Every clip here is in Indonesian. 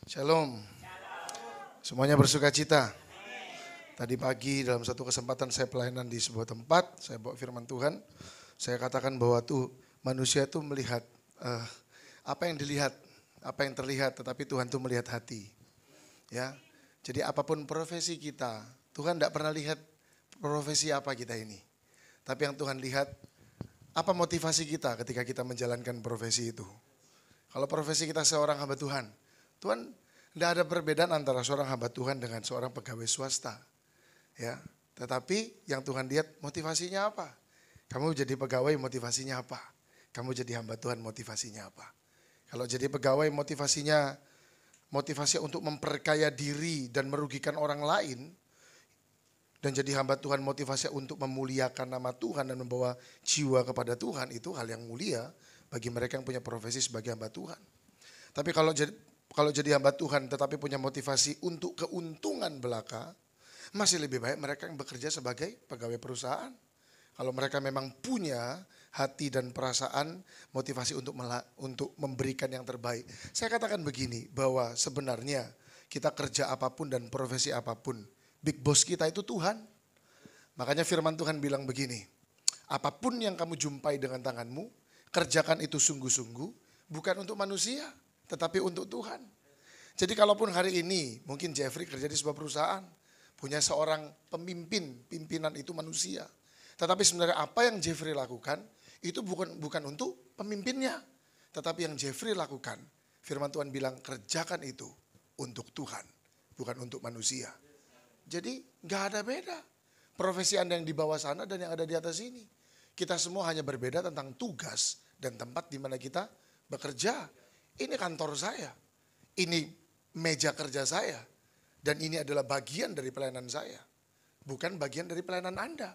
Shalom. Semuanya bersuka cita. Tadi pagi dalam satu kesempatan saya pelayanan di sebuah tempat, saya bawa firman Tuhan. Saya katakan bahwa tuh manusia tuh melihat apa yang dilihat, apa yang terlihat, tetapi Tuhan tuh melihat hati. Ya, jadi apapun profesi kita, Tuhan tidak pernah lihat profesi apa kita ini. Tapi yang Tuhan lihat, apa motivasi kita ketika kita menjalankan profesi itu. Kalau profesi kita seorang hamba Tuhan, Tuhan tidak ada perbedaan antara seorang hamba Tuhan dengan seorang pegawai swasta. Ya, tetapi yang Tuhan lihat motivasinya apa? Kamu jadi pegawai motivasinya apa? Kamu jadi hamba Tuhan motivasinya apa? Kalau jadi pegawai motivasi untuk memperkaya diri dan merugikan orang lain, dan jadi hamba Tuhan motivasi untuk memuliakan nama Tuhan dan membawa jiwa kepada Tuhan, itu hal yang mulia bagi mereka yang punya profesi sebagai hamba Tuhan. Tapi kalau jadi hamba Tuhan tetapi punya motivasi untuk keuntungan belaka, masih lebih baik mereka yang bekerja sebagai pegawai perusahaan. Kalau mereka memang punya hati dan perasaan motivasi untuk memberikan yang terbaik. Saya katakan begini, bahwa sebenarnya kita kerja apapun dan profesi apapun, big boss kita itu Tuhan. Makanya firman Tuhan bilang begini, apapun yang kamu jumpai dengan tanganmu, kerjakan itu sungguh-sungguh, bukan untuk manusia, tetapi untuk Tuhan. Jadi kalaupun hari ini mungkin Jeffrey kerja di sebuah perusahaan, punya seorang pimpinan itu manusia. Tetapi sebenarnya apa yang Jeffrey lakukan itu bukan untuk pemimpinnya. Tetapi yang Jeffrey lakukan, firman Tuhan bilang kerjakan itu untuk Tuhan, bukan untuk manusia. Jadi gak ada beda. Profesi Anda yang di bawah sana dan yang ada di atas ini. Kita semua hanya berbeda tentang tugas dan tempat di mana kita bekerja. Ini kantor saya, ini meja kerja saya, dan ini adalah bagian dari pelayanan saya. Bukan bagian dari pelayanan Anda.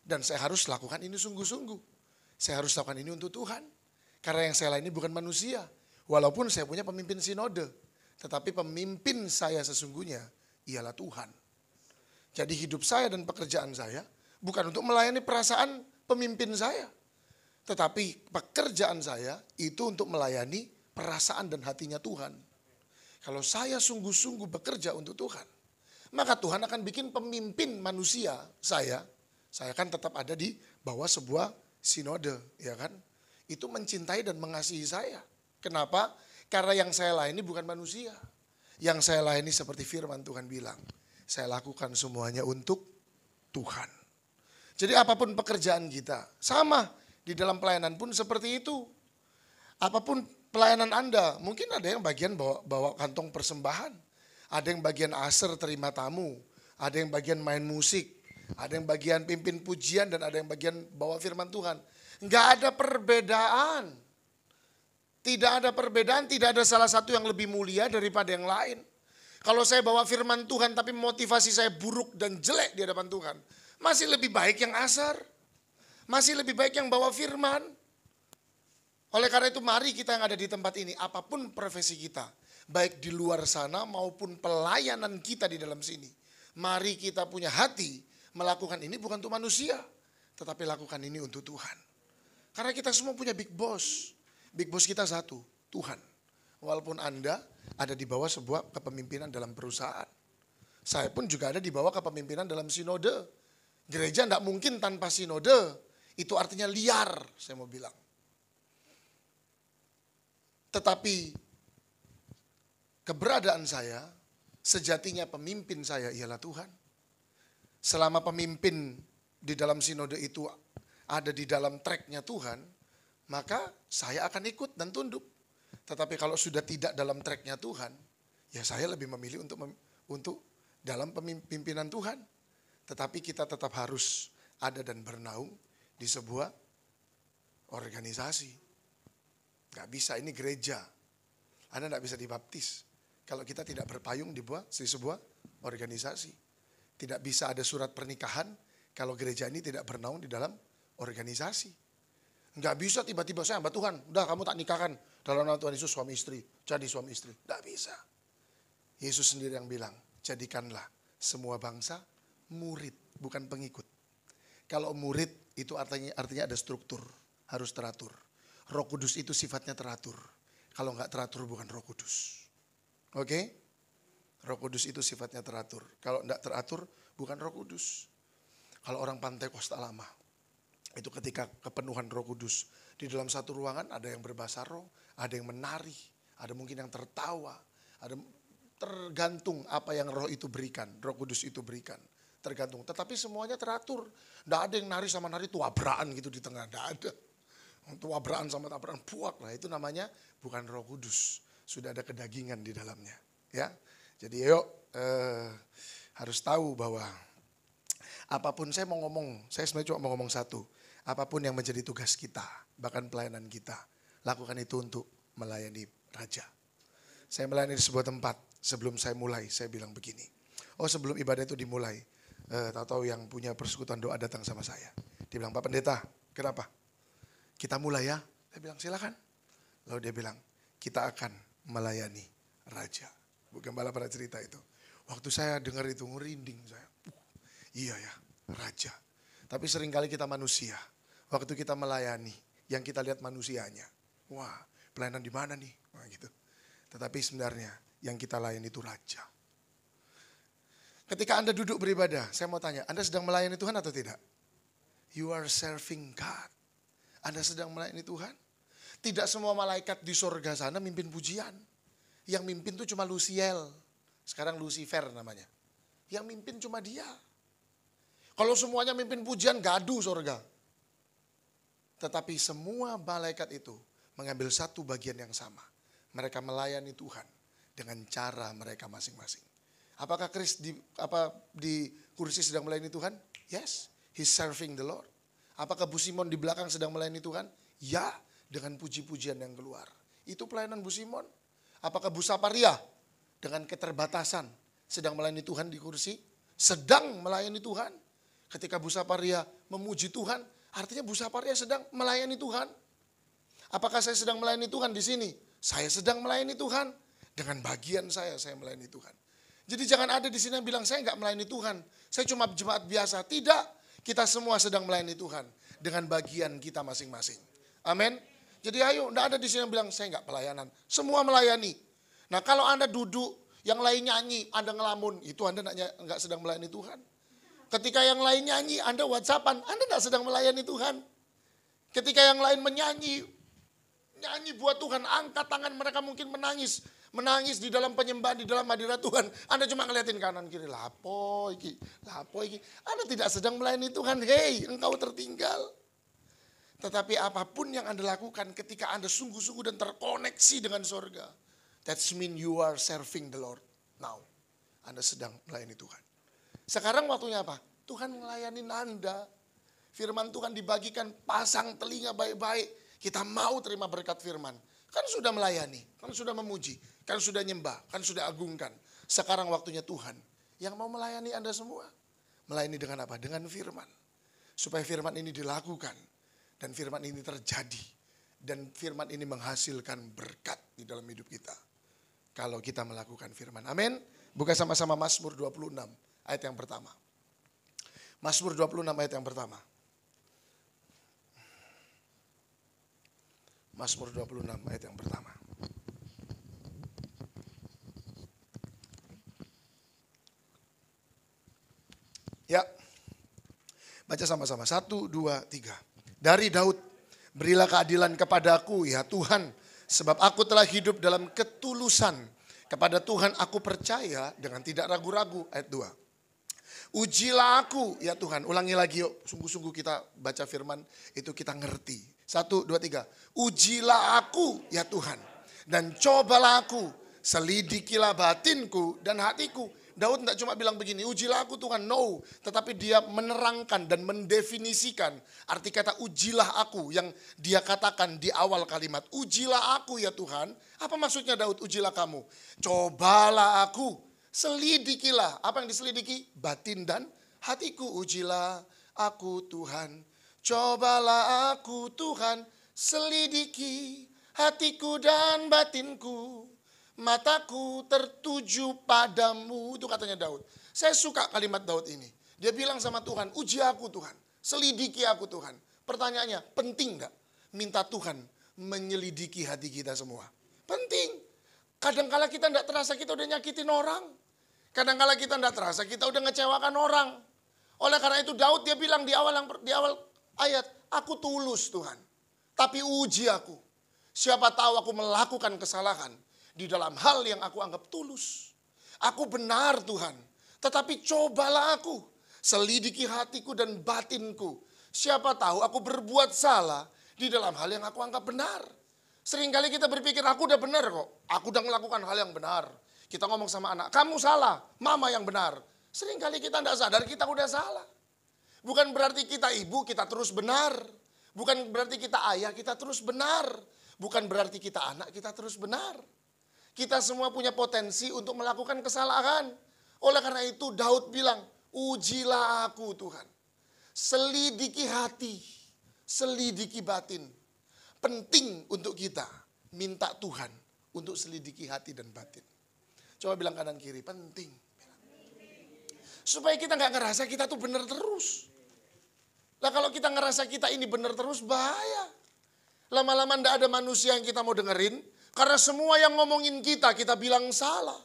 Dan saya harus lakukan ini sungguh-sungguh. Saya harus lakukan ini untuk Tuhan. Karena yang saya layani bukan manusia. Walaupun saya punya pemimpin sinode. Tetapi pemimpin saya sesungguhnya ialah Tuhan. Jadi hidup saya dan pekerjaan saya bukan untuk melayani perasaan pemimpin saya. Tetapi pekerjaan saya itu untuk melayani perasaan dan hatinya Tuhan. Kalau saya sungguh-sungguh bekerja untuk Tuhan, maka Tuhan akan bikin pemimpin manusia saya kan tetap ada di bawah sebuah sinode, ya kan? Itu mencintai dan mengasihi saya. Kenapa? Karena yang saya layani bukan manusia. Yang saya layani seperti firman Tuhan bilang, saya lakukan semuanya untuk Tuhan. Jadi apapun pekerjaan kita, sama di dalam pelayanan pun seperti itu. Apapun pelayanan Anda, mungkin ada yang bagian bawa kantong persembahan, ada yang bagian aser terima tamu, ada yang bagian main musik, ada yang bagian pimpin pujian, dan ada yang bagian bawa firman Tuhan. Enggak ada perbedaan. Tidak ada perbedaan, tidak ada salah satu yang lebih mulia daripada yang lain. Kalau saya bawa firman Tuhan tapi motivasi saya buruk dan jelek di hadapan Tuhan, masih lebih baik yang asar. Masih lebih baik yang bawa firman. Oleh karena itu mari kita yang ada di tempat ini, apapun profesi kita, baik di luar sana maupun pelayanan kita di dalam sini, mari kita punya hati melakukan ini bukan untuk manusia, tetapi lakukan ini untuk Tuhan. Karena kita semua punya big boss. Big boss kita satu, Tuhan. Walaupun Anda ada di bawah sebuah kepemimpinan dalam perusahaan. Saya pun juga ada di bawah kepemimpinan dalam sinode. Gereja tidak mungkin tanpa sinode. Itu artinya liar, saya mau bilang. Tetapi keberadaan saya, sejatinya pemimpin saya ialah Tuhan. Selama pemimpin di dalam sinode itu ada di dalam tracknya Tuhan, maka saya akan ikut dan tunduk. Tetapi kalau sudah tidak dalam tracknya Tuhan, ya saya lebih memilih untuk dalam pemimpinan Tuhan. Tetapi kita tetap harus ada dan bernaung di sebuah organisasi. Gak bisa, ini gereja. Anda gak bisa dibaptis kalau kita tidak berpayung di sebuah organisasi. Tidak bisa ada surat pernikahan kalau gereja ini tidak bernaung di dalam organisasi. Enggak bisa tiba-tiba saya hamba Tuhan, udah kamu tak nikahkan dalam nama Tuhan Yesus suami istri, jadi suami istri. Enggak bisa. Yesus sendiri yang bilang, jadikanlah semua bangsa murid, bukan pengikut. Kalau murid itu artinya ada struktur, harus teratur. Roh Kudus itu sifatnya teratur. Kalau enggak teratur bukan Roh Kudus. Oke? Roh Kudus itu sifatnya teratur. Kalau tidak teratur, bukan Roh Kudus. Kalau orang Pantai Kosta Lama, itu ketika kepenuhan Roh Kudus. Di dalam satu ruangan ada yang berbahasa roh, ada yang menari, ada mungkin yang tertawa, ada tergantung apa yang roh itu berikan, Roh Kudus itu berikan. Tergantung, tetapi semuanya teratur. Tidak ada yang nari sama nari tuabraan gitu di tengah, tidak ada. Tuabraan sama tabrakan, puak lah, itu namanya bukan Roh Kudus. Sudah ada kedagingan di dalamnya. Ya, jadi yuk harus tahu bahwa apapun saya mau ngomong, saya sebenarnya cuma mau ngomong satu. Apapun yang menjadi tugas kita, bahkan pelayanan kita, lakukan itu untuk melayani Raja. Saya melayani di sebuah tempat, sebelum saya mulai, saya bilang begini. Oh, sebelum ibadah itu dimulai, tahu-tahu yang punya persekutuan doa datang sama saya. Dia bilang, Pak Pendeta, kenapa? Kita mulai ya. Saya bilang, silakan. Lalu dia bilang, kita akan melayani Raja. Bukan malah pada cerita itu. Waktu saya dengar itu, ngerinding saya. Iya ya, Raja. Tapi seringkali kita manusia. Waktu kita melayani, yang kita lihat manusianya. Wah, pelayanan di mana nih? Wah, gitu. Tetapi sebenarnya yang kita layani itu Raja. Ketika Anda duduk beribadah, saya mau tanya, Anda sedang melayani Tuhan atau tidak? You are serving God. Anda sedang melayani Tuhan. Tidak semua malaikat di sorga sana mimpin pujian. Yang mimpin itu cuma Luciel. Sekarang Lucifer namanya. Yang mimpin cuma dia. Kalau semuanya mimpin pujian, gaduh sorga. Tetapi semua malaikat itu mengambil satu bagian yang sama. Mereka melayani Tuhan dengan cara mereka masing-masing. Apakah Chris di kursi sedang melayani Tuhan? Yes, he's serving the Lord. Apakah Bu Simon di belakang sedang melayani Tuhan? Ya, dengan puji-pujian yang keluar. Itu pelayanan Bu Simon. Apakah Bu Saparia dengan keterbatasan sedang melayani Tuhan di kursi? Sedang melayani Tuhan. Ketika Bu Saparia memuji Tuhan, artinya Bu Saparia sedang melayani Tuhan. Apakah saya sedang melayani Tuhan di sini? Saya sedang melayani Tuhan. Dengan bagian saya melayani Tuhan. Jadi jangan ada di sini yang bilang saya nggak melayani Tuhan. Saya cuma jemaat biasa. Tidak. Kita semua sedang melayani Tuhan dengan bagian kita masing-masing. Amin. Jadi ayo, tidak ada di sini yang bilang saya nggak pelayanan. Semua melayani. Nah kalau Anda duduk, yang lain nyanyi, Anda ngelamun, itu Anda nggak sedang melayani Tuhan. Ketika yang lain nyanyi, Anda WhatsAppan, Anda tidak sedang melayani Tuhan. Ketika yang lain nyanyi buat Tuhan, angkat tangan, mereka mungkin menangis. Menangis di dalam penyembahan, di dalam hadirat Tuhan. Anda cuma ngeliatin kanan kiri, lapo iki. Anda tidak sedang melayani Tuhan, hei engkau tertinggal. Tetapi apapun yang Anda lakukan ketika Anda sungguh-sungguh dan terkoneksi dengan sorga. That's mean you are serving the Lord now. Anda sedang melayani Tuhan. Sekarang waktunya apa? Tuhan melayani Anda. Firman Tuhan dibagikan, pasang telinga baik-baik. Kita mau terima berkat firman. Kan sudah melayani, kan sudah memuji, kan sudah nyembah, kan sudah agungkan. Sekarang waktunya Tuhan yang mau melayani Anda semua. Melayani dengan apa? Dengan firman. Supaya firman ini dilakukan. Dan firman ini terjadi. Dan firman ini menghasilkan berkat di dalam hidup kita. Kalau kita melakukan firman. Amin. Buka sama-sama Mazmur 26 ayat yang pertama. Mazmur 26 ayat yang pertama. Mazmur 26 ayat yang pertama. Ya, baca sama-sama. 1, 2, 3. Dari Daud, berilah keadilan kepadaku ya Tuhan. Sebab aku telah hidup dalam ketulusan. Kepada Tuhan aku percaya dengan tidak ragu-ragu. Ayat 2. Ujilah aku ya Tuhan. Ulangi lagi yuk. Sungguh-sungguh kita baca firman itu kita ngerti. 1, 2, 3. Ujilah aku ya Tuhan. Dan cobalah aku. Selidikilah batinku dan hatiku. Daud tidak cuma bilang begini, ujilah aku Tuhan. No, tetapi dia menerangkan dan mendefinisikan. Arti kata ujilah aku yang dia katakan di awal kalimat. Ujilah aku ya Tuhan. Apa maksudnya Daud ujilah kamu? Cobalah aku. Selidikilah. Apa yang diselidiki? Batin dan hatiku. Ujilah aku Tuhan. Cobalah aku Tuhan, selidiki hatiku dan batinku. Mataku tertuju padamu. Itu katanya Daud. Saya suka kalimat Daud ini. Dia bilang sama Tuhan, uji aku Tuhan. Selidiki aku Tuhan. Pertanyaannya, penting gak minta Tuhan menyelidiki hati kita semua? Penting. Kadangkala kita tidak terasa kita udah nyakitin orang. Kadangkala kita tidak terasa kita udah ngecewakan orang. Oleh karena itu Daud dia bilang di awal ayat, aku tulus Tuhan, tapi uji aku. Siapa tahu aku melakukan kesalahan di dalam hal yang aku anggap tulus. Aku benar Tuhan, tetapi cobalah aku, selidiki hatiku dan batinku. Siapa tahu aku berbuat salah di dalam hal yang aku anggap benar. Seringkali kita berpikir aku udah benar kok, aku udah melakukan hal yang benar. Kita ngomong sama anak, kamu salah, mama yang benar. Seringkali kita tidak sadar kita udah salah. Bukan berarti kita ibu kita terus benar. Bukan berarti kita ayah kita terus benar. Bukan berarti kita anak kita terus benar. Kita semua punya potensi untuk melakukan kesalahan. Oleh karena itu Daud bilang, ujilah aku Tuhan. Selidiki hati, selidiki batin. Penting untuk kita minta Tuhan untuk selidiki hati dan batin. Coba bilang kanan kiri, penting. Supaya kita gak ngerasa kita tuh benar terus. Lah kalau kita ngerasa kita ini benar terus bahaya. Lama-lama ndak ada manusia yang kita mau dengerin. Karena semua yang ngomongin kita bilang salah.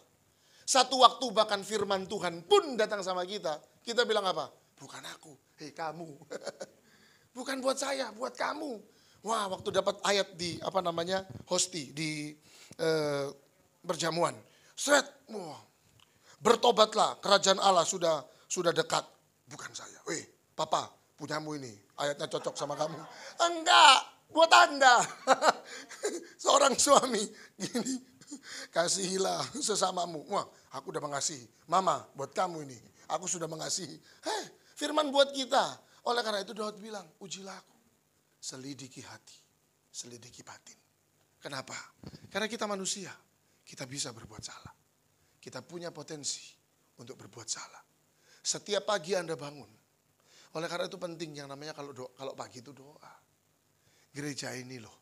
Satu waktu bahkan firman Tuhan pun datang sama kita. Kita bilang apa? Bukan aku, hei kamu. Bukan buat saya, buat kamu. Wah waktu dapat ayat di hosti, di perjamuan. Sret, wah, bertobatlah kerajaan Allah sudah dekat. Bukan saya, papa punyamu ini, ayatnya cocok sama kamu. Enggak. Buat Anda, seorang suami, gini, kasihilah sesamamu. Wah, aku udah mengasihi. Mama, buat kamu ini, aku sudah mengasihi. Firman buat kita. Oleh karena itu Daud bilang, ujilah aku. Selidiki hati, selidiki batin. Kenapa? Karena kita manusia, kita bisa berbuat salah. Kita punya potensi untuk berbuat salah. Setiap pagi Anda bangun. Oleh karena itu penting yang namanya kalau pagi itu doa. Gereja ini loh,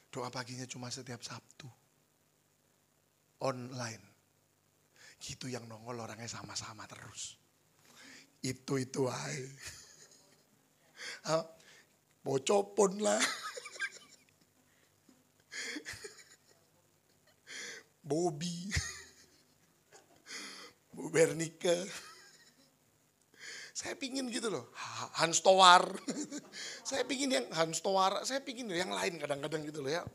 doa paginya cuma setiap Sabtu. Online. Gitu yang nongol orangnya sama-sama terus. Itu aja. Bocopon lah. Bobby. Bu Bernika. Saya pingin gitu loh, Hans Toar. Saya pingin yang Hans Toar, saya pingin yang lain kadang-kadang gitu loh ya.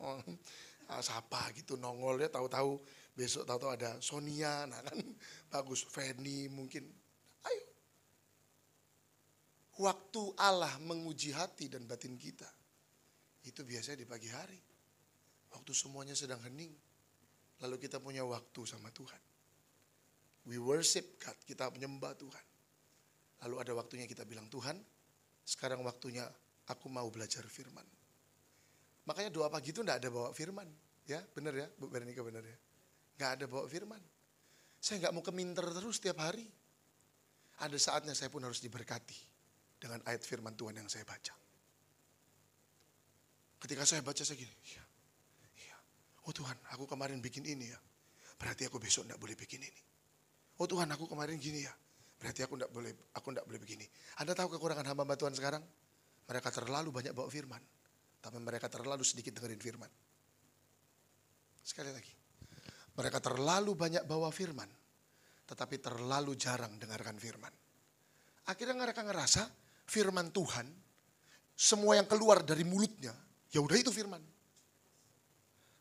Siapa gitu nongol ya, tahu-tahu besok tahu-tahu ada Sonia, nah kan bagus, Fanny mungkin. Ayo. Waktu Allah menguji hati dan batin kita, itu biasanya di pagi hari. Waktu semuanya sedang hening, lalu kita punya waktu sama Tuhan. We worship God, kita menyembah Tuhan. Lalu ada waktunya kita bilang, Tuhan sekarang waktunya aku mau belajar firman. Makanya doa pagi itu enggak ada bawa firman. Ya benar ya Bu Bernika, benar ya. Enggak ada bawa firman. Saya enggak mau keminter terus tiap hari. Ada saatnya saya pun harus diberkati dengan ayat firman Tuhan yang saya baca. Ketika saya baca saya gini, iya. Oh Tuhan aku kemarin bikin ini ya. Berarti aku besok enggak boleh bikin ini. Oh Tuhan aku kemarin gini ya. Berarti aku enggak boleh begini. Anda tahu kekurangan hamba Tuhan sekarang? Mereka terlalu banyak bawa firman. Tapi mereka terlalu sedikit dengerin firman. Sekali lagi. Mereka terlalu banyak bawa firman. Tetapi terlalu jarang dengarkan firman. Akhirnya mereka ngerasa firman Tuhan. Semua yang keluar dari mulutnya. Ya udah itu firman.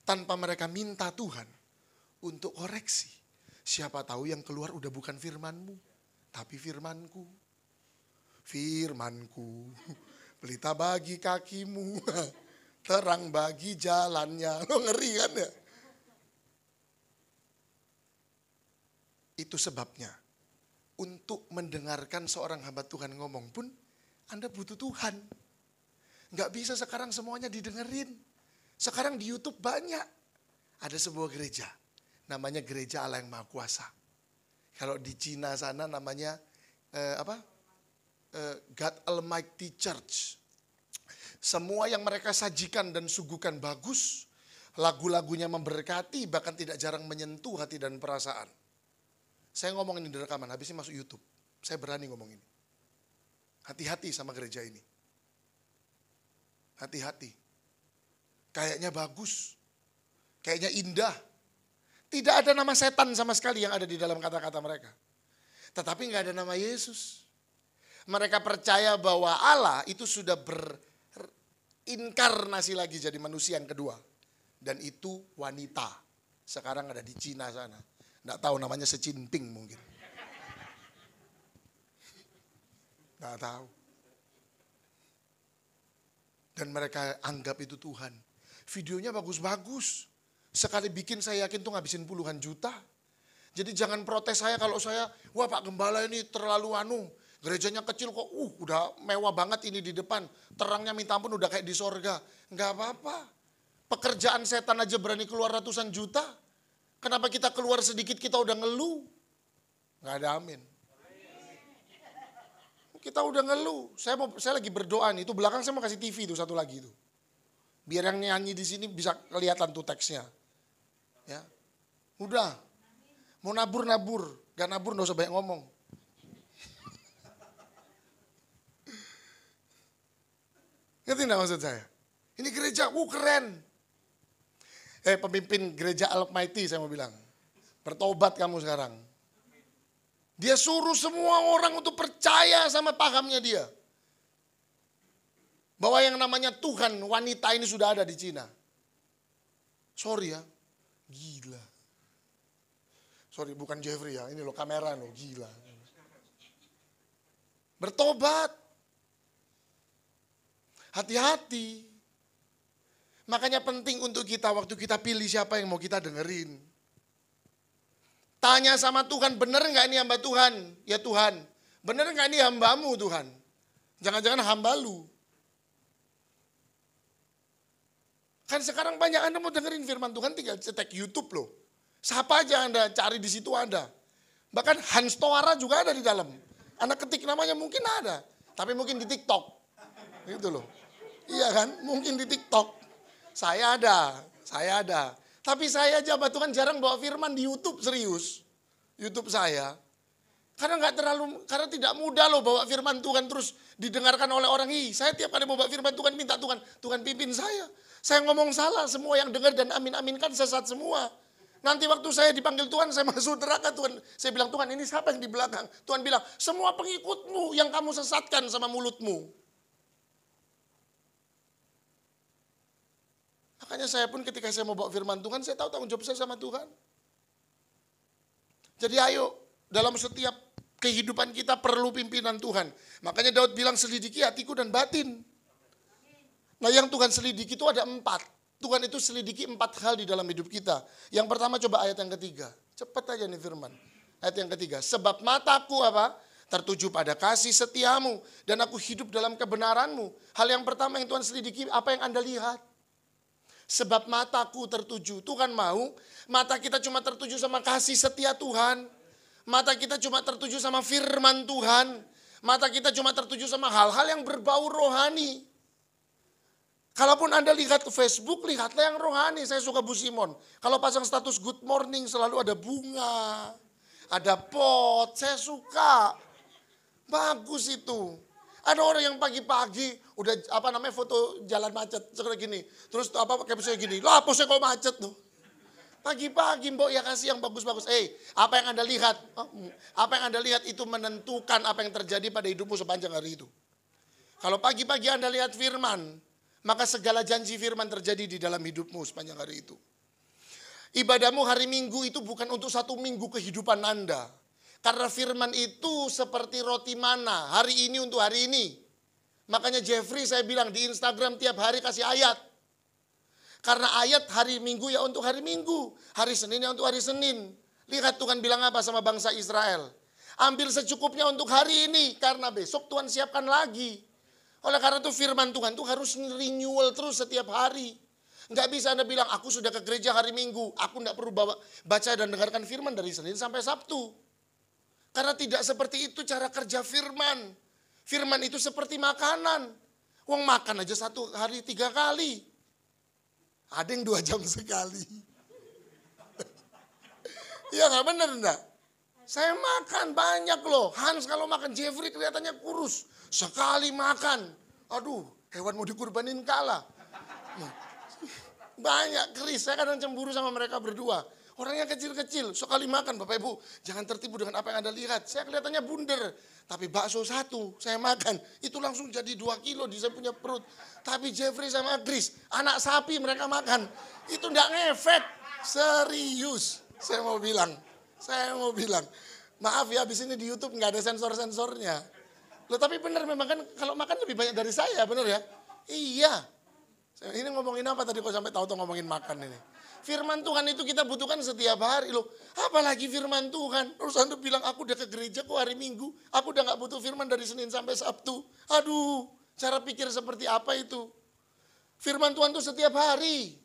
Tanpa mereka minta Tuhan untuk koreksi. Siapa tahu yang keluar udah bukan firman-Mu. Tapi firman-Ku, pelita bagi kakimu, terang bagi jalannya. Lo ngeri kan ya? Itu sebabnya, untuk mendengarkan seorang hamba Tuhan ngomong pun, Anda butuh Tuhan. Nggak bisa sekarang semuanya didengerin. Sekarang di YouTube banyak. Ada sebuah gereja, namanya Gereja Allah yang Maha Kuasa. Kalau di Cina sana namanya God Almighty Church. Semua yang mereka sajikan dan suguhkan bagus. Lagu-lagunya memberkati, bahkan tidak jarang menyentuh hati dan perasaan. Saya ngomong ini di rekaman, habis ini masuk YouTube. Saya berani ngomong ini. Hati-hati sama gereja ini. Hati-hati. Kayaknya bagus. Kayaknya indah. Tidak ada nama setan sama sekali yang ada di dalam kata-kata mereka. Tetapi nggak ada nama Yesus. Mereka percaya bahwa Allah itu sudah berinkarnasi lagi jadi manusia yang kedua. Dan itu wanita. Sekarang ada di Cina sana. Nggak tahu namanya Sechinping mungkin. Nggak tahu. Dan mereka anggap itu Tuhan. Videonya bagus-bagus. Sekali bikin saya yakin tuh ngabisin puluhan juta. Jadi jangan protes saya kalau saya, wah Pak Gembala ini terlalu gerejanya kecil kok, udah mewah banget ini di depan. Terangnya minta ampun udah kayak di sorga. Enggak apa-apa. Pekerjaan setan aja berani keluar ratusan juta. Kenapa kita keluar sedikit kita udah ngeluh? Enggak ada amin. Kita udah ngeluh. Saya lagi berdoa nih, itu belakang saya mau kasih TV itu satu lagi itu. Biar yang nyanyi di sini bisa kelihatan tuh teksnya. Ya. Udah. Mau nabur, gak nabur gak usah banyak ngomong. Ngerti gak maksud saya? Ini gereja, keren. Pemimpin gereja Almighty saya mau bilang. Bertobat kamu sekarang. Dia suruh semua orang untuk percaya sama pahamnya dia. Bahwa yang namanya Tuhan, wanita ini sudah ada di Cina. Sorry ya, gila. Sorry, bukan Jeffrey ya, ini loh kamera loh, gila. Bertobat. Hati-hati. Makanya penting untuk kita waktu kita pilih siapa yang mau kita dengerin. Tanya sama Tuhan, bener gak ini hamba Tuhan? Ya Tuhan. Bener gak ini hambamu Tuhan? Jangan-jangan hamba lu. Kan sekarang banyak Anda mau dengerin firman Tuhan tinggal cetek YouTube loh. Siapa aja Anda cari di situ ada. Bahkan Hans Toara juga ada di dalam. Anda ketik namanya mungkin ada. Tapi mungkin di TikTok. Gitu loh. Iya kan? Mungkin di TikTok. Saya ada. Tapi saya aja Tuhan jarang bawa firman di YouTube serius. YouTube saya. Karena tidak mudah loh bawa firman Tuhan terus didengarkan oleh orang. Saya tiap kali mau bawa firman Tuhan minta Tuhan pimpin saya. Saya ngomong salah, semua yang dengar dan amin-aminkan sesat semua. Nanti waktu saya dipanggil Tuhan, saya masuk neraka Tuhan. Saya bilang, Tuhan ini siapa yang di belakang? Tuhan bilang, semua pengikutmu yang kamu sesatkan sama mulutmu. Makanya saya pun ketika saya mau bawa firman Tuhan, saya tahu tanggung jawab saya sama Tuhan. Jadi ayo, dalam setiap kehidupan kita perlu pimpinan Tuhan. Makanya Daud bilang, selidiki hatiku dan batin. Nah yang Tuhan selidiki itu ada 4. Tuhan itu selidiki 4 hal di dalam hidup kita. Yang pertama coba ayat yang ketiga. Cepat aja nih firman. Ayat yang ketiga. Sebab mataku apa? Tertuju pada kasih setiamu. Dan aku hidup dalam kebenaranmu. Hal yang pertama yang Tuhan selidiki apa yang Anda lihat. Sebab mataku tertuju. Tuhan mau mata kita cuma tertuju sama kasih setia Tuhan. Mata kita cuma tertuju sama firman Tuhan. Mata kita cuma tertuju sama hal-hal yang berbau rohani. Kalaupun Anda lihat ke Facebook, lihatlah yang rohani. Saya suka Bu Simon. Kalau pasang status good morning selalu ada bunga. Ada pot, saya suka. Bagus itu. Ada orang yang pagi-pagi udah foto jalan macet seperti gini. Terus captionnya gini, lah posnya kok macet tuh. Pagi-pagi Mbok ya kasih yang bagus-bagus. Apa yang Anda lihat? Apa yang Anda lihat itu menentukan apa yang terjadi pada hidupmu sepanjang hari itu. Kalau pagi-pagi Anda lihat firman, maka segala janji firman terjadi di dalam hidupmu sepanjang hari itu. Ibadahmu hari Minggu itu bukan untuk 1 minggu kehidupan Anda. Karena firman itu seperti roti mana, hari ini untuk hari ini. Makanya Jeffrey saya bilang di Instagram tiap hari kasih ayat. Karena ayat hari Minggu ya untuk hari Minggu. Hari Senin ya untuk hari Senin. Lihat Tuhan bilang apa sama bangsa Israel. Ambil secukupnya untuk hari ini, karena besok Tuhan siapkan lagi. Oleh karena itu firman Tuhan itu harus renewal terus setiap hari. Enggak bisa Anda bilang, aku sudah ke gereja hari Minggu. Aku enggak perlu baca dan dengarkan firman dari Senin sampai Sabtu. Karena tidak seperti itu cara kerja firman. Firman itu seperti makanan. Wong makan aja 1 hari 3 kali. Ada yang 2 jam sekali. Iya enggak benar enggak? Saya makan banyak loh. Hans kalau makan, Jeffrey kelihatannya kurus. Sekali makan, aduh hewan mau dikurbanin kalah. Banyak keris, saya kadang cemburu sama mereka berdua. Orangnya kecil-kecil, sekali makan Bapak Ibu. Jangan tertipu dengan apa yang Anda lihat. Saya kelihatannya bundar, tapi bakso satu saya makan. Itu langsung jadi 2 kilo di saya punya perut. Tapi Jeffrey sama Chris, anak sapi mereka makan. Itu enggak ngefek, serius. Saya mau bilang. Maaf ya, habis ini di YouTube nggak ada sensor-sensornya. Loh tapi benar memang kan kalau makan lebih banyak dari saya, benar ya? Iya. Ini ngomongin apa tadi kok sampai tahu-tahu ngomongin makan ini. Firman Tuhan itu kita butuhkan setiap hari loh. Apalagi firman Tuhan. Terus Anda bilang aku udah ke gereja kok hari Minggu. Aku udah gak butuh firman dari Senin sampai Sabtu. Aduh, cara pikir seperti apa itu? Firman Tuhan itu setiap hari.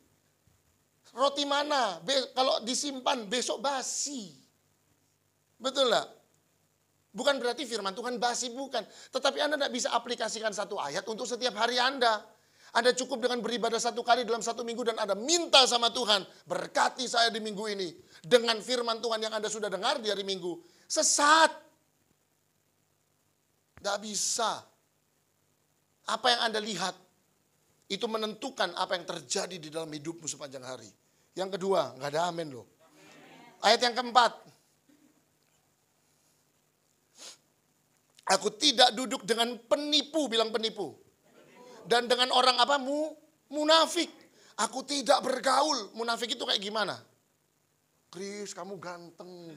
Roti mana? Kalau disimpan besok basi. Betul lah. Bukan berarti firman Tuhan basi, bukan. Tetapi Anda tidak bisa aplikasikan satu ayat untuk setiap hari Anda. Anda cukup dengan beribadah 1 kali dalam 1 minggu dan Anda minta sama Tuhan, berkati saya di minggu ini. Dengan firman Tuhan yang Anda sudah dengar di hari Minggu. Sesat. Tidak bisa. Apa yang Anda lihat, itu menentukan apa yang terjadi di dalam hidupmu sepanjang hari. Yang kedua, nggak ada amin loh. Ayat yang keempat. Aku tidak duduk dengan penipu, bilang penipu. Dan dengan orang apa? Munafik. Aku tidak bergaul. Munafik itu kayak gimana? Chris, kamu ganteng.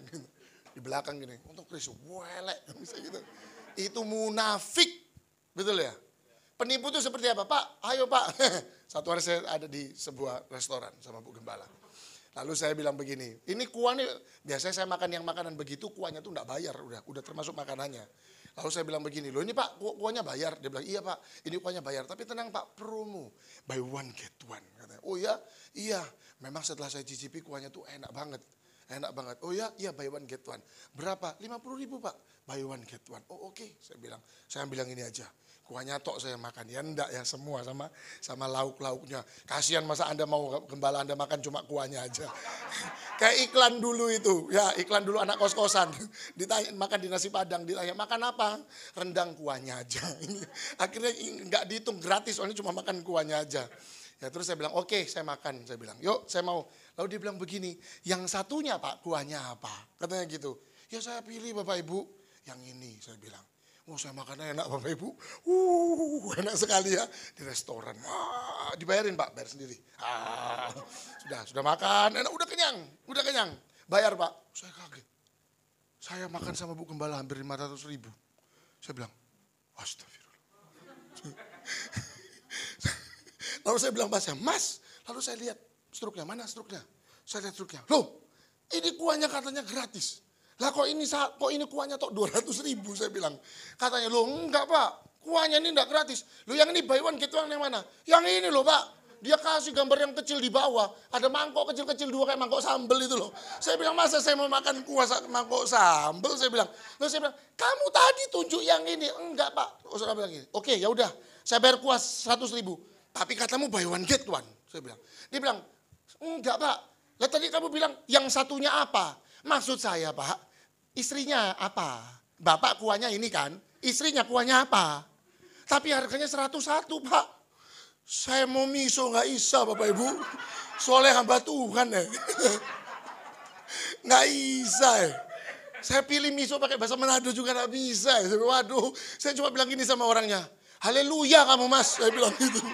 Di belakang gini. Untuk Chris, welek. Bisa gitu. Itu munafik. Betul ya? Penipu itu seperti apa? Pak, ayo Pak. Satu hari saya ada di sebuah restoran sama Bu Gembala. Lalu saya bilang begini, ini kuahnya, biasanya saya makan yang makanan begitu, kuahnya tuh enggak bayar, udah termasuk makanannya. Lalu saya bilang begini, loh ini Pak kuahnya bayar. Dia bilang, iya Pak ini kuahnya bayar. Tapi tenang Pak, promo. Buy one get one. Katanya, oh ya, iya. Memang setelah saya cicipi kuahnya tuh enak banget. Enak banget. Oh ya, iya buy one get one. Berapa? 50.000 Pak. Buy one get one. Oh oke. Saya bilang ini aja. Kuahnya tok saya makan. Ya enggak ya, semua sama lauk-lauknya. Kasihan masa Anda mau Gembala Anda makan cuma kuahnya aja. Kayak iklan dulu itu. Ya iklan dulu anak kos-kosan. Ditanya makan di nasi padang. Ditanya makan apa? Rendang kuahnya aja. Akhirnya enggak dihitung gratis. Soalnya cuma makan kuahnya aja. Ya terus saya bilang oke, saya makan. Saya bilang yuk saya mau. Lalu dia bilang begini. Yang satunya Pak kuahnya apa? Katanya gitu. Ya saya pilih Bapak Ibu. Yang ini saya bilang. Oh saya makannya enak Bapak Ibu. Enak sekali ya. Di restoran. Dibayarin Pak, bayar sendiri. Sudah makan. Enak, udah kenyang. Bayar Pak. Saya kaget. Saya makan sama Bu Gembala hampir 500.000. Saya bilang, astagfirullah. Lalu saya bilang Mas. Lalu saya lihat struknya, mana struknya? Saya lihat struknya. Loh, ini kuahnya katanya gratis. Lah kok ini kuahnya tok 200.000 saya bilang. Katanya loh enggak Pak, kuahnya ini enggak gratis. Loh yang ini buy one get one yang mana? Yang ini loh Pak. Dia kasih gambar yang kecil di bawah. Ada mangkok kecil-kecil 2 kayak mangkok sambel itu loh. Saya bilang masa saya mau makan kuah mangkok sambel saya bilang. Lalu saya bilang kamu tadi tunjuk yang ini. Enggak Pak. Saya bilang gini. Oke ya udah saya bayar kuah 100.000. Tapi katamu buy one get one. Saya bilang. Dia bilang enggak Pak. Lah tadi kamu bilang yang satunya apa? Maksud saya Pak, istrinya apa? Bapak kuahnya ini kan, istrinya kuahnya apa? Tapi harganya 101 Pak. Saya mau miso gak bisa Bapak Ibu. Soalnya hamba Tuhan ya. Gak bisa ya. Saya pilih miso pakai bahasa Manado juga gak bisa. Waduh, saya cuma bilang gini sama orangnya. Haleluya kamu Mas, saya bilang gitu.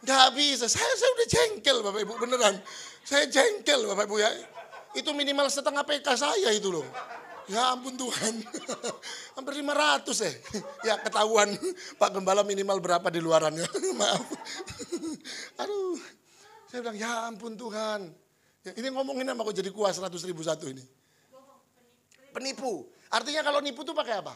Gak bisa, saya udah jengkel Bapak Ibu beneran. Saya jengkel Bapak Ibu ya. Itu minimal setengah PK saya itu loh. Ya ampun Tuhan. Hampir 500 ya. Ya ketahuan Pak Gembala minimal berapa di luarannya. Maaf. Aduh. Saya bilang ya ampun Tuhan. Ya, ini ngomongin apa kok jadi kuah 100.000 satu ini. Penipu. Artinya kalau nipu tuh pakai apa?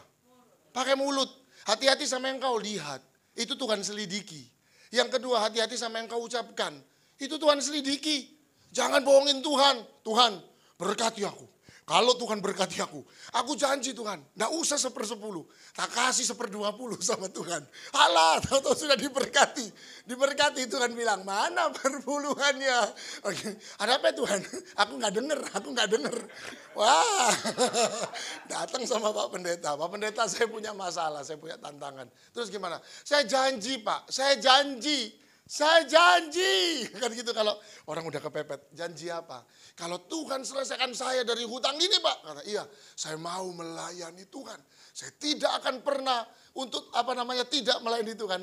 Pakai mulut. Hati-hati sama yang kau lihat. Itu Tuhan selidiki. Yang kedua hati-hati sama yang kau ucapkan. Itu Tuhan selidiki. Jangan bohongin Tuhan. Tuhan berkati aku. Kalau Tuhan berkati aku janji Tuhan. Nggak usah 1/10. Tak kasih 1/20 sama Tuhan. Alah, tahu-tahu sudah diberkati. Diberkati Tuhan bilang, mana perpuluhannya? Oke. Ada apa Tuhan? Aku nggak denger. Wah, datang sama Pak Pendeta. Pak Pendeta saya punya masalah, saya punya tantangan. Terus gimana? Saya janji Pak, saya janji. Saya janji. Kan gitu kalau orang udah kepepet. Janji apa? Kalau Tuhan selesaikan saya dari hutang ini Pak. Kata iya, saya mau melayani Tuhan. Saya tidak akan pernah untuk tidak melayani Tuhan.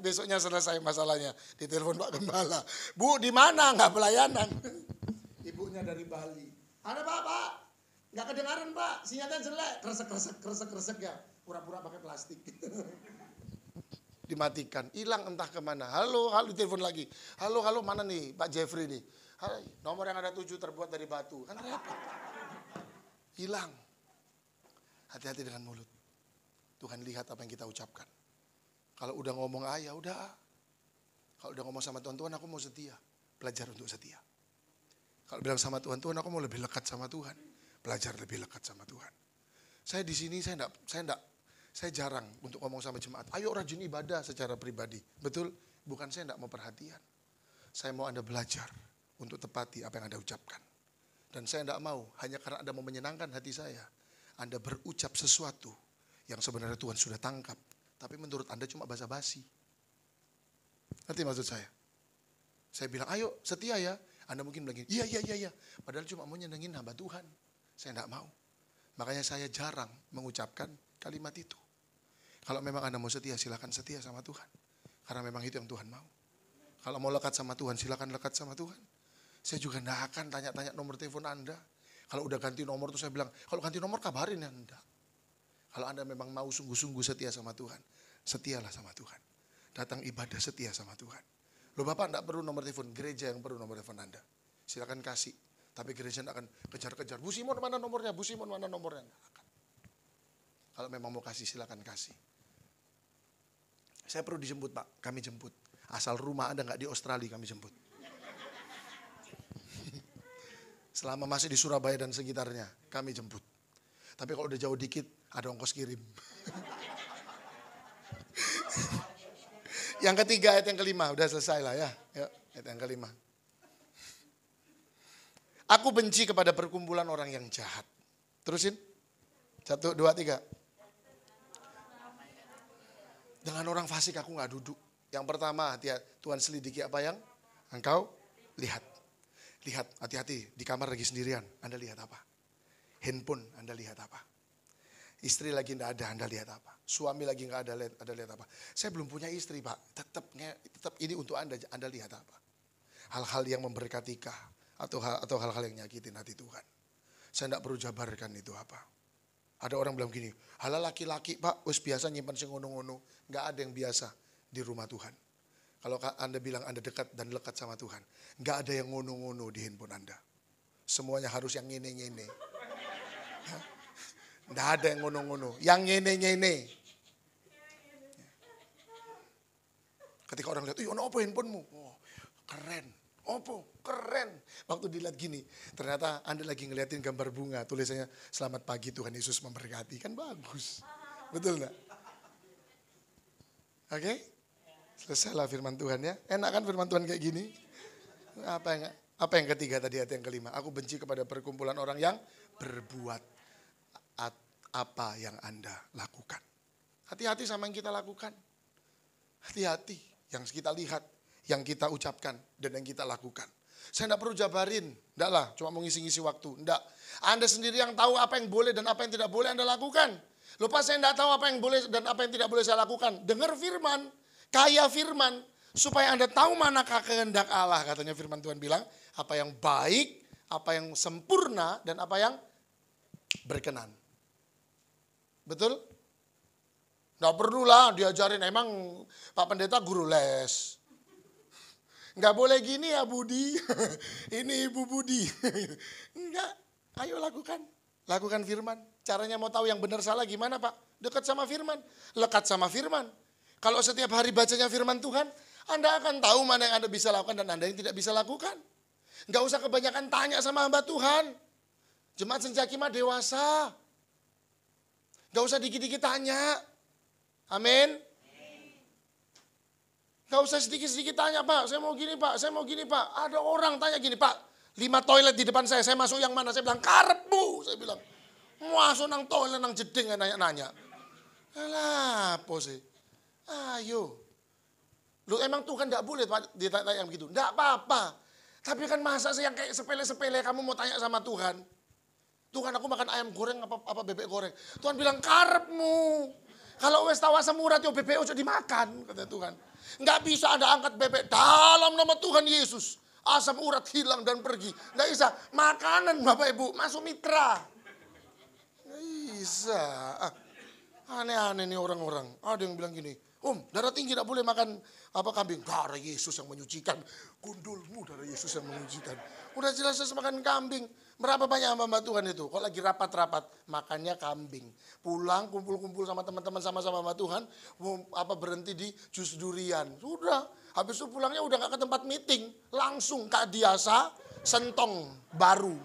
Besoknya selesai masalahnya. Ditelepon Pak Gembala. Bu di mana? Nggak pelayanan. Ibunya dari Bali. Ada Pak. Nggak kedengaran Pak. Sinyalnya jelek. Kresek ya. Pura-pura pakai plastik. Dimatikan, hilang entah kemana. Halo, ditelepon lagi. Halo, mana nih Pak Jeffrey nih. Hai, nomor yang ada 7 terbuat dari batu. Kan repot. Hilang. Hati-hati dengan mulut. Tuhan lihat apa yang kita ucapkan. Kalau udah ngomong ya udah. Kalau udah ngomong sama Tuhan, aku mau setia. Belajar untuk setia. Kalau bilang sama Tuhan, aku mau lebih lekat sama Tuhan. Belajar lebih lekat sama Tuhan. Saya di sini saya jarang untuk ngomong sama jemaat, ayo rajin ibadah secara pribadi. Betul? Bukan saya tidak mau perhatian. Saya mau Anda belajar untuk tepati apa yang Anda ucapkan. Dan saya tidak mau, hanya karena Anda mau menyenangkan hati saya, Anda berucap sesuatu yang sebenarnya Tuhan sudah tangkap. Tapi menurut Anda cuma basa-basi. Ngerti maksud saya? Saya bilang, ayo setia ya. Anda mungkin bilang, iya. Padahal cuma mau nyenengin hamba Tuhan. Saya tidak mau. Makanya saya jarang mengucapkan kalimat itu. Kalau memang Anda mau setia, silakan setia sama Tuhan. Karena memang itu yang Tuhan mau. Kalau mau lekat sama Tuhan, silakan lekat sama Tuhan. Saya juga tidak akan tanya-tanya nomor telepon Anda. Kalau udah ganti nomor tuh saya bilang, kalau ganti nomor kabarin ya. Enggak. Kalau Anda memang mau sungguh-sungguh setia sama Tuhan, setialah sama Tuhan. Datang ibadah setia sama Tuhan. Loh Bapak tidak perlu nomor telepon, gereja yang perlu nomor telepon Anda. Silakan kasih. Tapi gereja tidak akan kejar-kejar. Bu Simon mana nomornya? Bu Simon mana nomornya? Nggak akan. Kalau memang mau kasih, silakan kasih. Saya perlu dijemput Pak, kami jemput. Asal rumah Anda nggak di Australia, kami jemput. Selama masih di Surabaya dan sekitarnya, kami jemput. Tapi kalau udah jauh dikit, ada ongkos kirim. Yang ketiga, ayat yang kelima, udah selesai lah ya. Yuk, ayat yang kelima. Aku benci kepada perkumpulan orang yang jahat. Terusin. 1, 2, 3. Dengan orang fasik aku gak duduk. Yang pertama, Tuhan selidiki apa yang engkau lihat. Lihat, hati-hati, di kamar lagi sendirian, Anda lihat apa? Handphone, Anda lihat apa? Istri lagi tidak ada, Anda lihat apa? Suami lagi gak ada, Anda lihat apa? Saya belum punya istri Pak, tetap ini untuk Anda lihat apa? Hal-hal yang memberkati kah? Atau hal-hal yang nyakitin hati Tuhan. Saya tidak perlu jabarkan itu apa. Ada orang bilang gini, halal laki-laki Pak, wis biasa nyimpan sing ngono-ngono. Nggak ada yang biasa di rumah Tuhan. Kalau Anda bilang Anda dekat dan lekat sama Tuhan, nggak ada yang ngono-ngono di handphone Anda. Semuanya harus yang ngene-ngene. Nggak ada yang ngono-ngono, yang ngene-ngene. Ketika orang lihat, ono apa handphonemu? Oh, keren. Opo, keren. Waktu dilihat gini, ternyata Anda lagi ngeliatin gambar bunga, tulisannya selamat pagi Tuhan Yesus memberkati. Kan bagus. Betul enggak? Oke? Selesailah firman Tuhan ya. Enak kan firman Tuhan kayak gini? Apa yang ketiga tadi, ayat yang kelima? Aku benci kepada perkumpulan orang yang berbuat apa yang Anda lakukan. Hati-hati sama yang kita lakukan. Hati-hati yang kita lihat, yang kita ucapkan dan yang kita lakukan. Saya tidak perlu jabarin, enggak lah, cuma mau ngisi-ngisi waktu, enggak. Anda sendiri yang tahu apa yang boleh dan apa yang tidak boleh Anda lakukan. Lupa saya tidak tahu apa yang boleh dan apa yang tidak boleh saya lakukan. Dengar firman, kaya firman, supaya Anda tahu manakah kehendak Allah. Katanya firman Tuhan bilang, apa yang baik, apa yang sempurna, dan apa yang berkenan. Betul? Nggak perlulah diajarin, emang Pak Pendeta guru les. Nggak boleh gini ya Budi, ini Ibu Budi. Enggak, ayo lakukan. Lakukan firman. Caranya mau tahu yang benar salah gimana Pak? Dekat sama firman, lekat sama firman. Kalau setiap hari bacanya firman Tuhan, Anda akan tahu mana yang Anda bisa lakukan dan Anda yang tidak bisa lakukan. Nggak usah kebanyakan tanya sama hamba Tuhan. Jemaat Senjaki mah dewasa. Nggak usah dikit-dikit tanya. Amin. Gak usah sedikit-sedikit tanya Pak, saya mau gini Pak, saya mau gini Pak. Ada orang tanya gini Pak, 5 toilet di depan saya masuk yang mana? Saya bilang karep Bu, saya bilang. Masuk nang toilet nang jeding nanya-nanya. Alah, apa sih? Ayo. Loh emang Tuhan enggak boleh ditanya yang begitu? Enggak apa-apa. Tapi kan masa sih yang kayak sepele-sepele kamu mau tanya sama Tuhan? Tuhan aku makan ayam goreng apa bebek goreng. Tuhan bilang karepmu. Kalau wes tawa semurat yo bebek ojo dimakan kata Tuhan. Enggak bisa Anda angkat bebek dalam nama Tuhan Yesus. Asam urat hilang dan pergi. Enggak bisa. Makanan Bapak Ibu masuk mitra. Nggak bisa. Aneh-aneh nih orang-orang. Ada yang bilang gini, darah tinggi tidak boleh makan kambing. Darah Yesus yang menyucikan. Gundulmu darah Yesus yang menyucikan. Udah jelas makan kambing. Berapa banyak hamba Tuhan itu? Kalau lagi rapat-rapat, makannya kambing. Pulang kumpul-kumpul sama teman-teman sama-sama hamba Tuhan, berhenti di jus durian. Sudah, habis itu pulangnya udah gak ke tempat meeting, langsung Kak Diasa, sentong baru.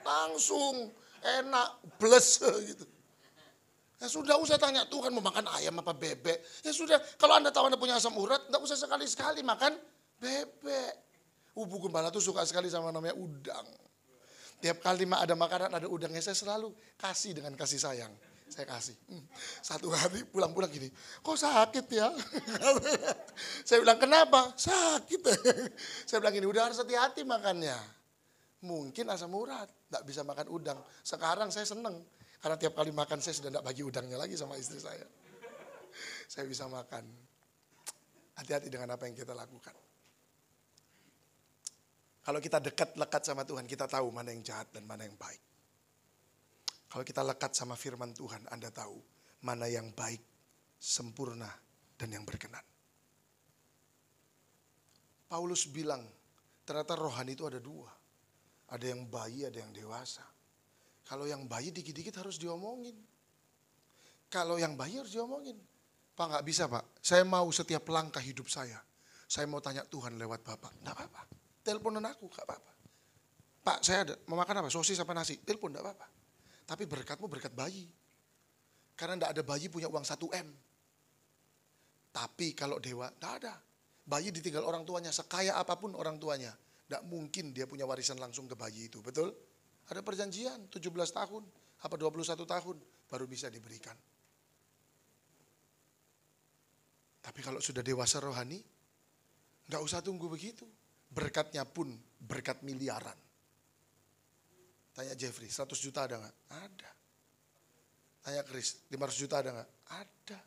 Langsung enak, bles gitu. Ya sudah usah tanya Tuhan mau makan ayam apa bebek. Ya sudah, kalau Anda tahu Anda punya asam urat, enggak usah sekali-sekali makan bebek. Bu Gembala tuh suka sekali sama namanya udang. Tiap kali ada makanan ada udangnya saya selalu kasih dengan kasih sayang. Saya kasih. Satu hari pulang-pulang gini, kok sakit ya? Saya bilang kenapa? Sakit. Saya bilang gini, udah harus hati-hati makannya. Mungkin asam urat, gak bisa makan udang. Sekarang saya seneng. Karena tiap kali makan saya sudah gak bagi udangnya lagi sama istri saya. Saya bisa makan. Hati-hati dengan apa yang kita lakukan. Kalau kita lekat sama Tuhan, kita tahu mana yang jahat dan mana yang baik. Kalau kita lekat sama firman Tuhan, Anda tahu mana yang baik, sempurna, dan yang berkenan. Paulus bilang, ternyata rohani itu ada dua. Ada yang bayi, ada yang dewasa. Kalau yang bayi dikit-dikit harus diomongin. Kalau yang bayi harus diomongin. Pak nggak bisa Pak, saya mau setiap langkah hidup saya mau tanya Tuhan lewat Bapak. Nggak apa-apa. Teleponan aku, gak apa-apa. Pak, saya ada, mau makan apa? Sosis apa nasi? Telepon, gak apa-apa. Tapi berkatmu berkat bayi. Karena gak ada bayi punya uang 1 M. Tapi kalau dewa, gak ada. Bayi ditinggal orang tuanya, sekaya apapun orang tuanya. Gak mungkin dia punya warisan langsung ke bayi itu, betul? Ada perjanjian, 17 tahun, 21 tahun, baru bisa diberikan. Tapi kalau sudah dewasa rohani, gak usah tunggu begitu. Berkatnya pun berkat miliaran. Tanya Jeffrey, 100 juta ada gak? Ada. Tanya Chris, 500 juta ada gak? Ada.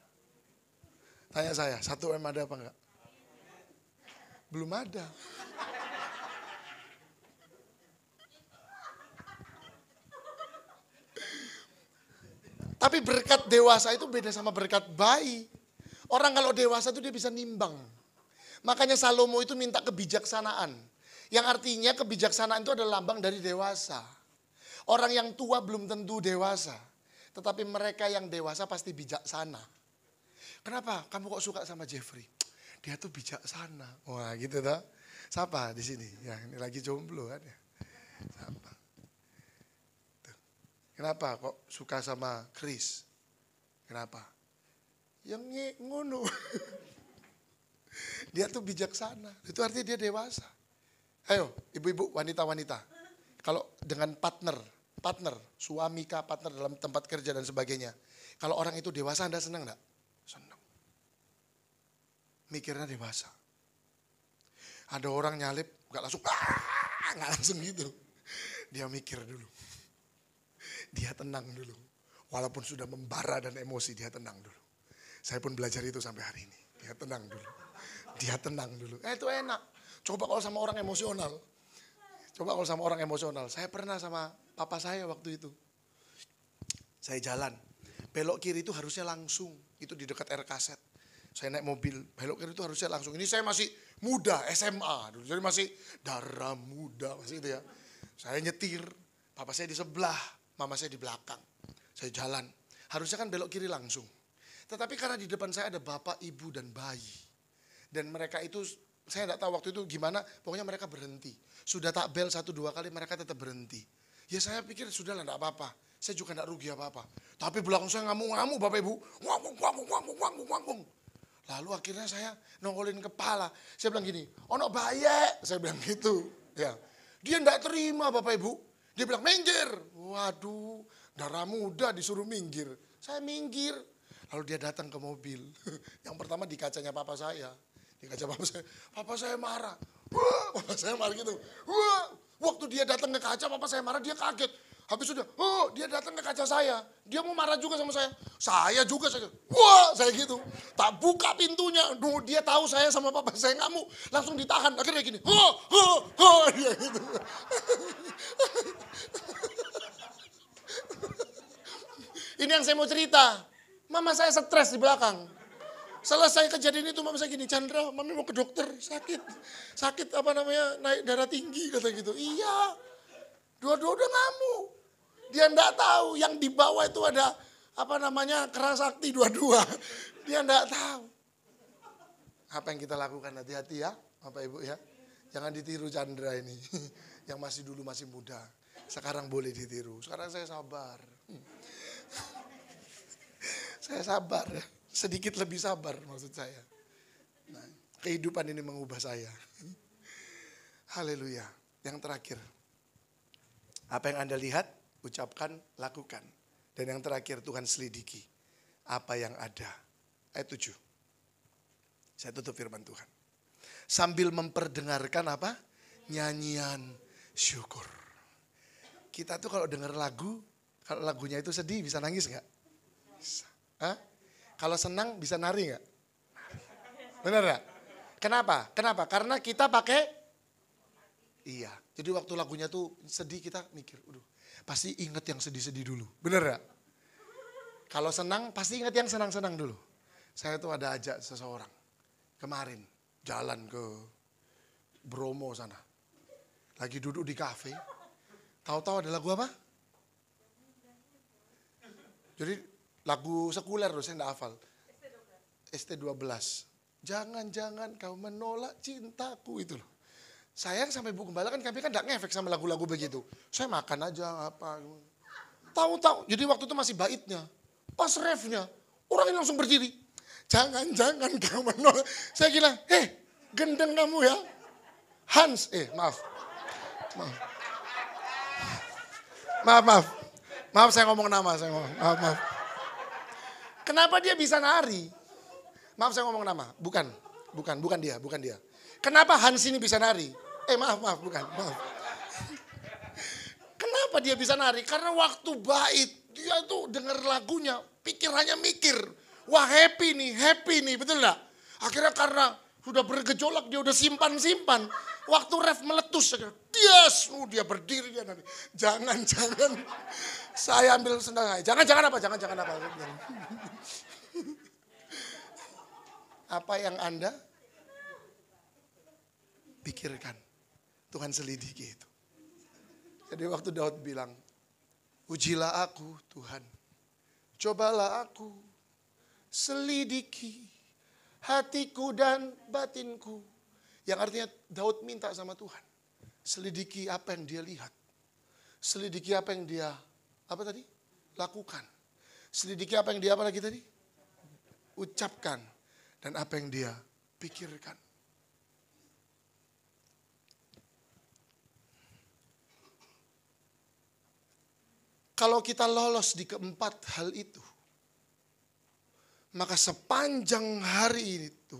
Tanya saya, 1 M ada apa enggak? Belum ada. Tapi berkat dewasa itu beda sama berkat bayi. Orang kalau dewasa itu dia bisa nimbang. Makanya Salomo itu minta kebijaksanaan. Yang artinya kebijaksanaan itu adalah lambang dari dewasa. Orang yang tua belum tentu dewasa. Tetapi mereka yang dewasa pasti bijaksana. Kenapa? Kamu kok suka sama Jeffrey? Dia tuh bijaksana. Wah gitu toh. Siapa di sini? Ya ini lagi jomblo kan ya. Siapa? Tuh. Kenapa kok suka sama Chris? Kenapa? Yang ngono. Dia tuh bijaksana. Itu artinya dia dewasa. Ayo ibu-ibu, wanita-wanita. Kalau dengan partner, suami kah, partner dalam tempat kerja dan sebagainya. Kalau orang itu dewasa, Anda senang enggak? Senang. Mikirnya dewasa. Ada orang nyalip, enggak langsung gitu. Dia mikir dulu. Dia tenang dulu. Walaupun sudah membara dan emosi, dia tenang dulu. Saya pun belajar itu sampai hari ini. Dia tenang dulu. Dia tenang dulu. Itu enak. Coba kalau sama orang emosional. Saya pernah sama papa saya waktu itu. Saya jalan. Belok kiri itu harusnya langsung. Itu di dekat air kaset. Saya naik mobil. Belok kiri itu harusnya langsung. Ini saya masih muda, SMA. Jadi masih darah muda. Masih itu ya. Saya nyetir. Papa saya di sebelah. Mama saya di belakang. Saya jalan. Harusnya kan belok kiri langsung. Tetapi karena di depan saya ada bapak, ibu, dan bayi. Dan mereka itu, saya tidak tahu waktu itu gimana, pokoknya mereka berhenti. Sudah tak bel 1-2 kali mereka tetap berhenti. Ya saya pikir sudahlah tidak apa-apa. Saya juga tidak rugi apa-apa. Tapi belakang saya ngamuk-ngamuk Bapak Ibu. Wanggung. Lalu akhirnya saya nongolin kepala. Saya bilang gini, ono baye. Saya bilang gitu. Ya. Dia tidak terima Bapak Ibu. Dia bilang minggir. Waduh, darah muda disuruh minggir. Saya minggir. Lalu dia datang ke mobil. Yang pertama di kacanya papa saya. Di kaca papa saya marah. Wah, papa saya marah gitu. Wah, waktu dia datang ke kaca papa saya marah, dia kaget. Habis sudah, oh dia datang ke kaca saya. Dia mau marah juga sama saya. Saya juga, wah saya gitu. Tak buka pintunya. Duh, dia tahu saya sama papa saya ngamuk. Langsung ditahan. Akhirnya gini, dia gitu. Ini yang saya mau cerita. Mama saya stres di belakang. Selesai kejadian itu mama saya gini, Chandra, mami mau ke dokter, sakit. Sakit naik darah tinggi kata gitu. Iya. Dua-dua udah ngamuk. Dia enggak tahu yang di bawah itu ada kerasakti dua-dua. Dia enggak tahu. Apa yang kita lakukan, hati-hati ya Bapak Ibu ya. Jangan ditiru Chandra ini. Yang masih muda. Sekarang boleh ditiru. Sekarang saya sabar. Saya sabar ya. Sedikit lebih sabar maksud saya. Nah, kehidupan ini mengubah saya. Haleluya. Yang terakhir. Apa yang Anda lihat, ucapkan, lakukan. Dan yang terakhir Tuhan selidiki. Apa yang ada. Ayat 7. Saya tutup firman Tuhan. Sambil memperdengarkan apa? Nyanyian syukur. Kita tuh kalau dengar lagu, kalau lagunya itu sedih bisa nangis gak? Bisa. Hah? Kalau senang bisa nari gak? Benar gak? Kenapa? Karena kita pakai iya. Jadi waktu lagunya tuh sedih kita mikir, pasti inget yang sedih-sedih dulu. Benar gak? Kalau senang pasti inget yang senang-senang dulu. Saya tuh ada ajak seseorang kemarin jalan ke Bromo sana. Lagi duduk di kafe. Tahu-tahu ada lagu apa? Jadi lagu sekuler loh, saya enggak hafal. ST12. Jangan-jangan kau menolak cintaku itu loh. Sayang sampai Bu Gembala kan kami kan enggak ngefek sama lagu-lagu begitu. Saya makan aja apa. Tahu-tahu, jadi waktu itu masih baitnya. Pas refnya, orang ini langsung berdiri. Jangan-jangan kau menolak. Saya kira, gendeng kamu ya. Hans, maaf. Maaf saya ngomong nama, maaf. Kenapa dia bisa nari? Maaf saya ngomong nama, bukan dia. Kenapa Hans ini bisa nari? Maaf, bukan. Kenapa dia bisa nari? Karena waktu bait, dia tuh denger lagunya, pikirannya mikir. Wah happy nih, betul gak? Akhirnya karena sudah bergejolak, dia udah simpan. Waktu ref meletus, dia berdiri dia nari. Jangan. Saya ambil sendal. Jangan apa? Apa yang Anda pikirkan, Tuhan selidiki itu. Jadi waktu Daud bilang, ujilah aku Tuhan, cobalah aku, selidiki hatiku dan batinku. Yang artinya Daud minta sama Tuhan, selidiki apa yang dia lihat. Selidiki apa yang dia, lakukan. Selidiki apa yang dia ucapkan. Dan apa yang dia pikirkan. Kalau kita lolos di keempat hal itu, maka sepanjang hari itu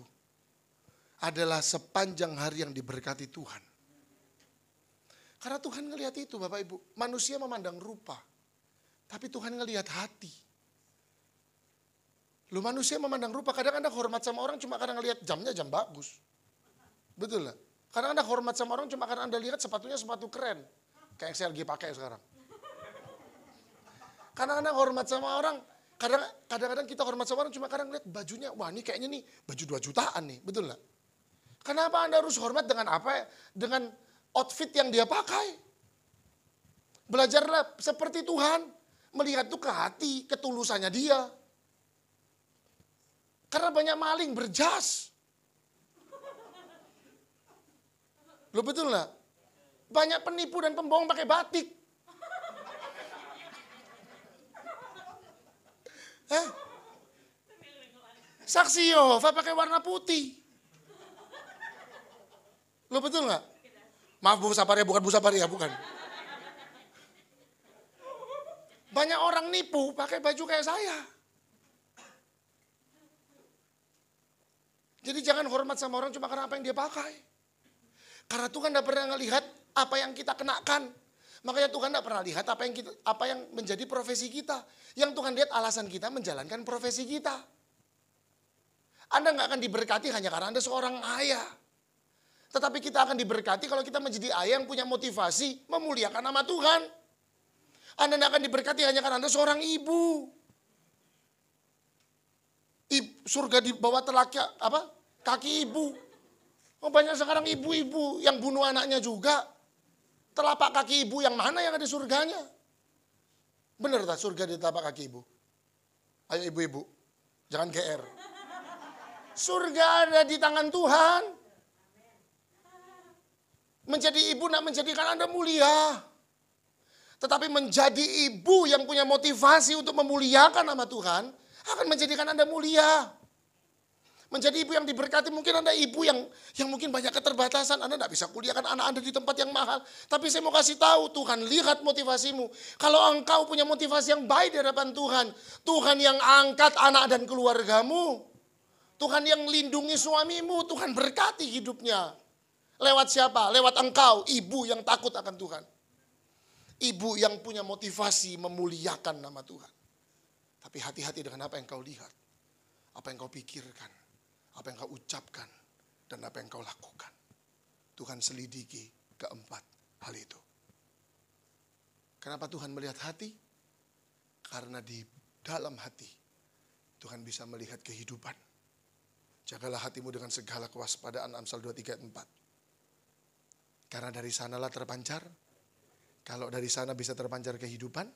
adalah sepanjang hari yang diberkati Tuhan. Karena Tuhan ngelihat itu Bapak Ibu. Manusia memandang rupa. Tapi Tuhan ngelihat hati. Lu manusia memandang rupa. Kadang Anda hormat sama orang cuma karena ngelihat jamnya jam bagus. Betul lah. Kadang Anda hormat sama orang cuma karena Anda lihat sepatunya sepatu keren. Kayak yang saya lagi pakai sekarang. Kadang Anda hormat sama orang. Kadang-kadang kita hormat sama orang cuma karena ngelihat bajunya. Wah ini kayaknya nih baju 2 jutaan nih. Betul lah. Kenapa Anda harus hormat dengan apa? Dengan outfit yang dia pakai. Belajarlah seperti Tuhan. Melihat tuh ke hati, ketulusannya dia. Karena banyak maling berjas. Lo betul gak? Banyak penipu dan pembohong pakai batik. Saksi Yehova pakai warna putih. Lo betul gak? Maaf Bu Saparia, bukan Bu Saparia, bukan. Banyak orang nipu pakai baju kayak saya. Jadi jangan hormat sama orang cuma karena apa yang dia pakai. Karena Tuhan tidak pernah ngelihat apa yang kita kenakan. Makanya Tuhan tidak pernah lihat apa yang menjadi profesi kita. Yang Tuhan lihat alasan kita menjalankan profesi kita. Anda nggak akan diberkati hanya karena Anda seorang ayah. Tetapi kita akan diberkati kalau kita menjadi ayah yang punya motivasi memuliakan nama Tuhan. Anda tidak akan diberkati hanya karena Anda seorang ibu. Surga di bawah kaki ibu. Oh, banyak sekarang ibu-ibu yang bunuh anaknya juga. Telapak kaki ibu yang mana yang ada surganya? Benar tak surga di telapak kaki ibu? Ayo ibu-ibu, jangan GR. Surga ada di tangan Tuhan. Menjadi ibu nak menjadikan Anda mulia. Tetapi menjadi ibu yang punya motivasi untuk memuliakan nama Tuhan akan menjadikan Anda mulia. Menjadi ibu yang diberkati, mungkin Anda ibu yang mungkin banyak keterbatasan. Anda tidak bisa kuliahkan anak Anda di tempat yang mahal. Tapi saya mau kasih tahu, Tuhan lihat motivasimu. Kalau engkau punya motivasi yang baik di hadapan Tuhan. Tuhan yang angkat anak dan keluargamu. Tuhan yang lindungi suamimu. Tuhan berkati hidupnya. Lewat siapa? Lewat engkau, ibu yang takut akan Tuhan. Ibu yang punya motivasi memuliakan nama Tuhan. Tapi hati-hati dengan apa yang kau lihat. Apa yang kau pikirkan. Apa yang kau ucapkan. Dan apa yang kau lakukan. Tuhan selidiki keempat hal itu. Kenapa Tuhan melihat hati? Karena di dalam hati Tuhan bisa melihat kehidupan. Jagalah hatimu dengan segala kewaspadaan. Amsal 23 ayat 4. Karena dari sanalah terpancar. Kalau dari sana bisa terpancar kehidupan,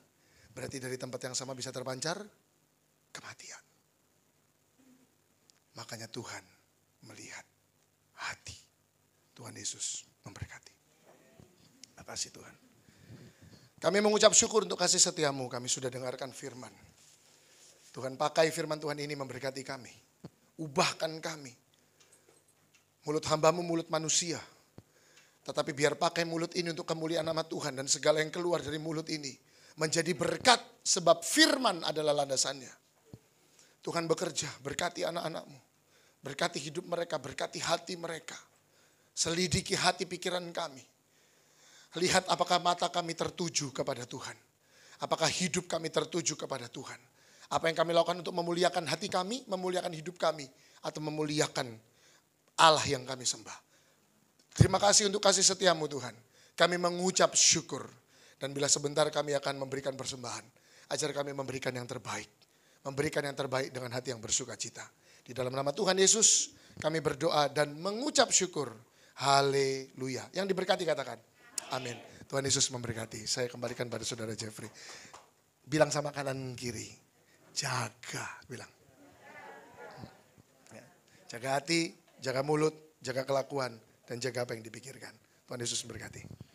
berarti dari tempat yang sama bisa terpancar kematian. Makanya Tuhan melihat hati. Tuhan Yesus memberkati. Terima kasih Tuhan. Kami mengucap syukur untuk kasih setiamu. Kami sudah dengarkan firman. Tuhan pakai firman Tuhan ini memberkati kami. Ubahkan kami. Mulut hambamu mulut manusia. Tetapi biar pakai mulut ini untuk kemuliaan nama Tuhan. Dan segala yang keluar dari mulut ini menjadi berkat sebab firman adalah landasannya. Tuhan bekerja, berkati anak-anakmu. Berkati hidup mereka, berkati hati mereka. Selidiki hati pikiran kami. Lihat apakah mata kami tertuju kepada Tuhan. Apakah hidup kami tertuju kepada Tuhan. Apa yang kami lakukan untuk memuliakan hati kami, memuliakan hidup kami. Atau memuliakan Allah yang kami sembah. Terima kasih untuk kasih setiamu Tuhan. Kami mengucap syukur. Dan bila sebentar kami akan memberikan persembahan. Ajar kami memberikan yang terbaik. Memberikan yang terbaik dengan hati yang bersuka cita. Di dalam nama Tuhan Yesus kami berdoa dan mengucap syukur. Haleluya. Yang diberkati katakan. Amin. Tuhan Yesus memberkati. Saya kembalikan pada saudara Jeffrey. Bilang sama kanan kiri. Jaga. Bilang. Jaga hati, jaga mulut, jaga kelakuan. Dan jaga apa yang dipikirkan. Tuhan Yesus memberkati.